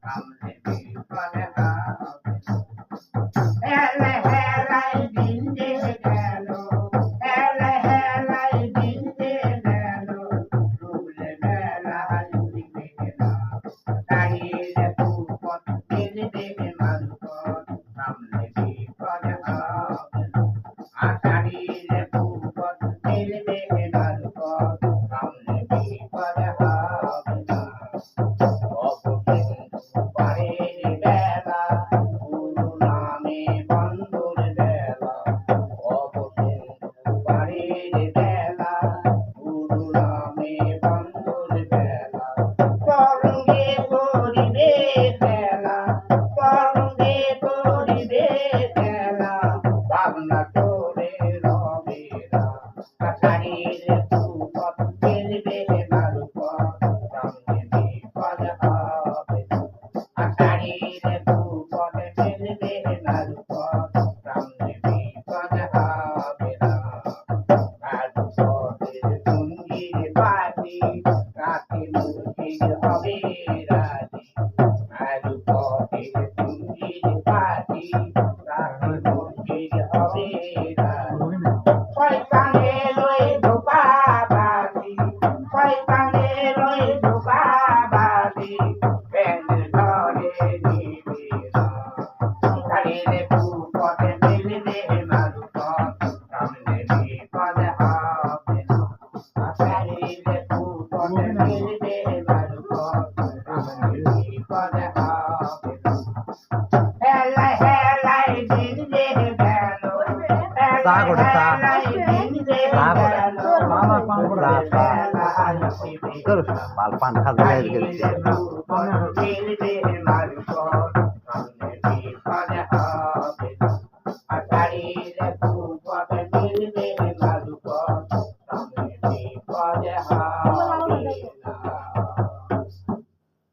সামনে বিপদে হবে। হেলে হেলাই দিন যে গেল, হেলে হেলাই দিন যে গেল, রুলে বেলায় উড়িবে না। দাঁড়িয়ে ফুটপথ ঠেলে দেবে মাঝপথ, সামনে বিপদে হবে। দাঁড়িয়ে ফুটপথ ঠেলে দেবে মাঝপথ, সামনে বিপদে হবে না। পারের বেলা গুরু নামে বন্ধুর বেলা, পারের বেলা গুরু নামে বন্ধুর বেলা, সঙ্গে করিবে খেলা, সঙ্গে করিবে খেলা, ভাবনা করে রবে না। কাছারির ফুটপথ ফেলবে মারুপথ, সামনে বিপদ হবে। আষাঢ়ির ফুটপথ ফেলবে মারুপথ, সামনে বিপদ হবে না। মারুপথের সঙ্গীর বাজি, রাতে মুর্শিদ হবে রাজি। মারুপথের সঙ্গীর বাজি, রাতে মুর্শিদ হবে রাজি। শয়তানের ওই ধোঁকাবাজি, শয়তানের ওই ধোঁকাবাজি, প্যান্ডেল ঘরে নিবে না। দাঁড়িয়ে ফুটপথে ফেলবে মারুপথ, সামনে বিপদ হবে না। দাঁড়িয়ে ফুটপথে ফেলবে মারুপথ, সামনে বিপদ হবে না। হেলাই হেলাই দিন যে গেল, হেলাই হেলাই দিন যে গেল, পান খাওয়া ফুটপথ ফেলবে মারুপথ, সামনে বিপদ হবে না। দাঁড়িয়ে ফুটপথ ফেলবে মারুপথ, সামনে বিপদ হবে।